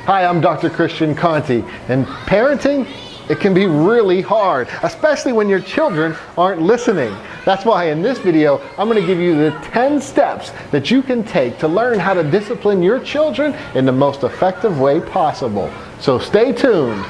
Hi, I'm Dr. Christian Conti, and parenting, it can be really hard, especially when your children aren't listening. That's why in this video, I'm going to give you the 10 steps that you can take to learn how to discipline your children in the most effective way possible. So stay tuned.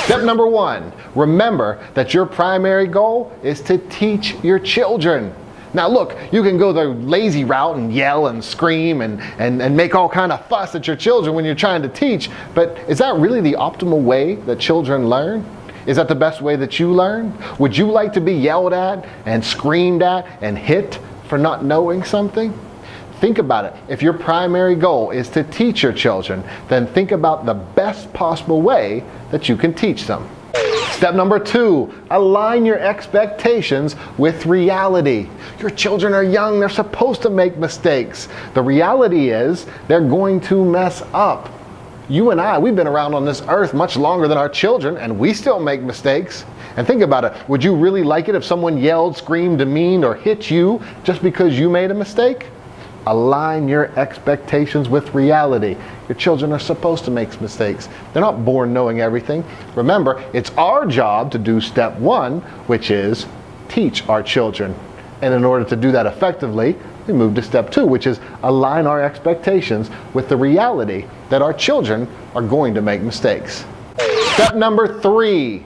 Step number 1, remember that your primary goal is to teach your children. Now look, you can go the lazy route and yell and scream and make all kind of fuss at your children when you're trying to teach, but is that really the optimal way that children learn? Is that the best way that you learn? Would you like to be yelled at and screamed at and hit for not knowing something? Think about it. If your primary goal is to teach your children, then think about the best possible way that you can teach them. Step number 2, align your expectations with reality. Your children are young, they're supposed to make mistakes. The reality is they're going to mess up. You and I, we've been around on this earth much longer than our children, and we still make mistakes. And think about it, would you really like it if someone yelled, screamed, demeaned, or hit you just because you made a mistake? Align your expectations with reality. Your children are supposed to make mistakes. They're not born knowing everything. Remember, it's our job to do step 1, which is teach our children. And in order to do that effectively, we move to step 2, which is align our expectations with the reality that our children are going to make mistakes. Step number 3,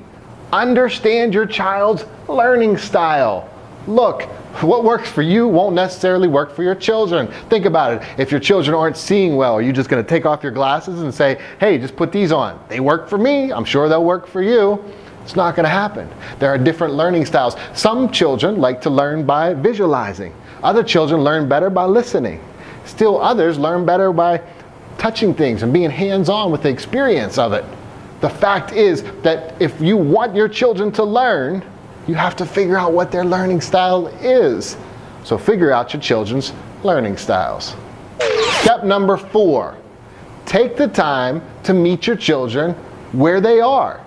understand your child's learning style. Look, what works for you won't necessarily work for your children. Think about it. If your children aren't seeing well, are you just going to take off your glasses and say, hey, just put these on? They work for me. I'm sure they'll work for you. It's not going to happen. There are different learning styles. Some children like to learn by visualizing. Other children learn better by listening. Still others learn better by touching things and being hands-on with the experience of it. The fact is that if you want your children to learn, you have to figure out what their learning style is. So figure out your children's learning styles. Step number 4, take the time to meet your children where they are.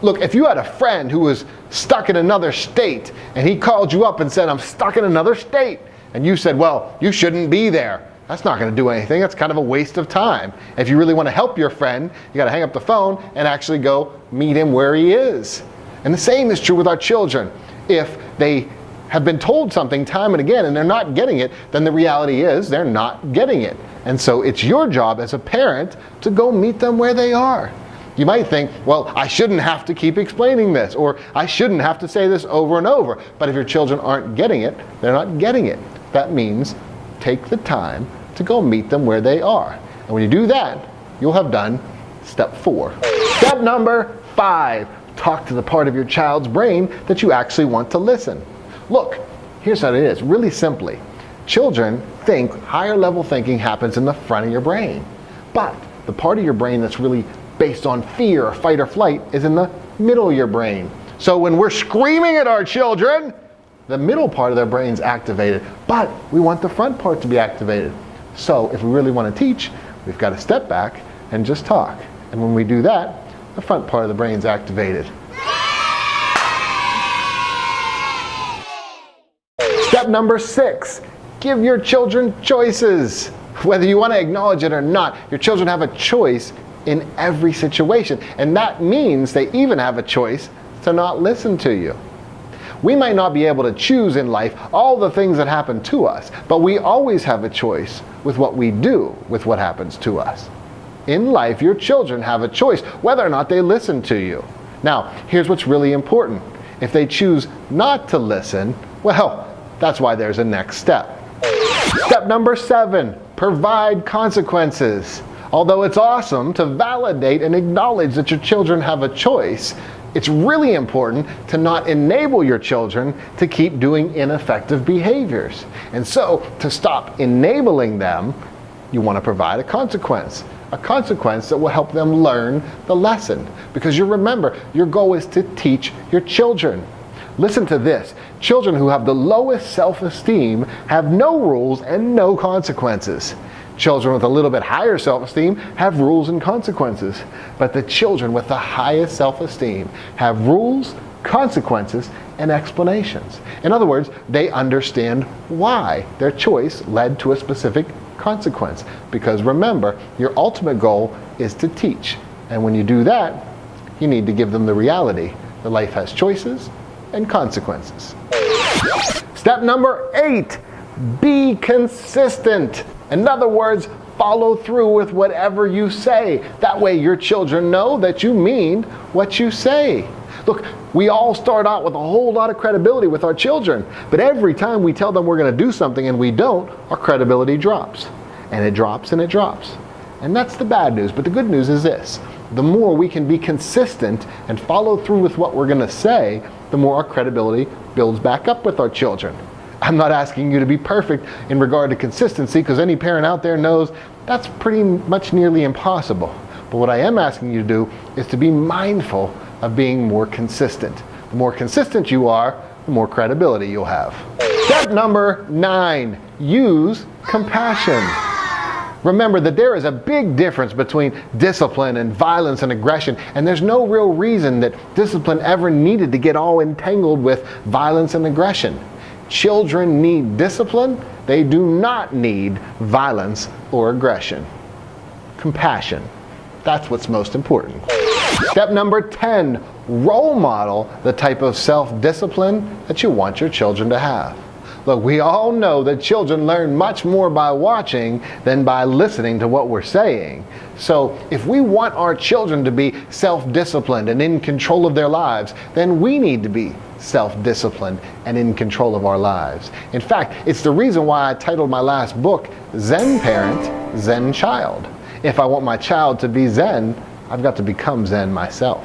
Look, if you had a friend who was stuck in another state and he called you up and said, I'm stuck in another state, and you said, well, you shouldn't be there. That's not going to do anything. That's kind of a waste of time. If you really want to help your friend, you got to hang up the phone and actually go meet him where he is. And the same is true with our children. If they have been told something time and again and they're not getting it, then the reality is they're not getting it. And so it's your job as a parent to go meet them where they are. You might think, well, I shouldn't have to keep explaining this, or I shouldn't have to say this over and over. But if your children aren't getting it, they're not getting it. That means take the time to go meet them where they are. And when you do that, you'll have done step 4. Step number 5. Talk to the part of your child's brain that you actually want to listen. Look, here's how it is, really simply. Children think higher level thinking happens in the front of your brain. But the part of your brain that's really based on fear or fight or flight is in the middle of your brain. So when we're screaming at our children, the middle part of their brain's activated, but we want the front part to be activated. So if we really want to teach, we've got to step back and just talk. And when we do that, the front part of the brain's activated. Step number 6, give your children choices. Whether you want to acknowledge it or not, your children have a choice in every situation. And that means they even have a choice to not listen to you. We might not be able to choose in life all the things that happen to us, but we always have a choice with what we do with what happens to us. In life, your children have a choice whether or not they listen to you. Now, here's what's really important. If they choose not to listen, well, that's why there's a next step. Step number 7, provide consequences. Although it's awesome to validate and acknowledge that your children have a choice, it's really important to not enable your children to keep doing ineffective behaviors. And so, to stop enabling them, you want to provide a consequence that will help them learn the lesson. Because you remember, your goal is to teach your children. Listen to this. Children who have the lowest self-esteem have no rules and no consequences. Children with a little bit higher self-esteem have rules and consequences. But the children with the highest self-esteem have rules consequences, and explanations. In other words, they understand why their choice led to a specific consequence. Because remember, your ultimate goal is to teach. And when you do that, you need to give them the reality that life has choices and consequences. Step number 8, be consistent. In other words, follow through with whatever you say. That way your children know that you mean what you say. Look, we all start out with a whole lot of credibility with our children, but every time we tell them we're going to do something and we don't, our credibility drops. And it drops and it drops. And that's the bad news, but the good news is this. The more we can be consistent and follow through with what we're going to say, the more our credibility builds back up with our children. I'm not asking you to be perfect in regard to consistency, because any parent out there knows that's pretty much nearly impossible. But what I am asking you to do is to be mindful of being more consistent. The more consistent you are, the more credibility you'll have. Step number 9, use compassion. Remember that there is a big difference between discipline and violence and aggression, and there's no real reason that discipline ever needed to get all entangled with violence and aggression. Children need discipline, they do not need violence or aggression. Compassion, that's what's most important. Step number 10, role model the type of self-discipline that you want your children to have. Look, we all know that children learn much more by watching than by listening to what we're saying. So if we want our children to be self-disciplined and in control of their lives, then we need to be self-disciplined and in control of our lives. In fact, it's the reason why I titled my last book, Zen Parent, Zen Child. If I want my child to be Zen, I've got to become Zen myself.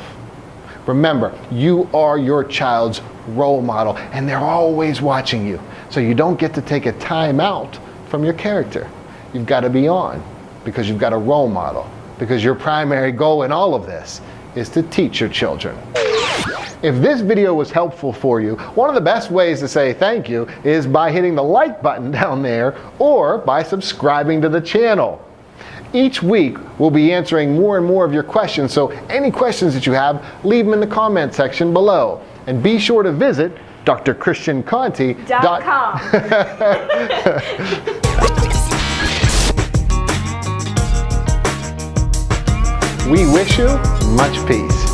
Remember, you are your child's role model, and they're always watching you. So you don't get to take a time out from your character. You've got to be on, because you've got a role model. Because your primary goal in all of this is to teach your children. If this video was helpful for you, one of the best ways to say thank you is by hitting the like button down there, or by subscribing to the channel. Each week, we'll be answering more and more of your questions, so any questions that you have, leave them in the comment section below. And be sure to visit drchristianconti.com. We wish you much peace.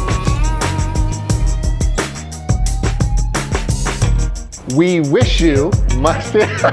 We wish you much peace.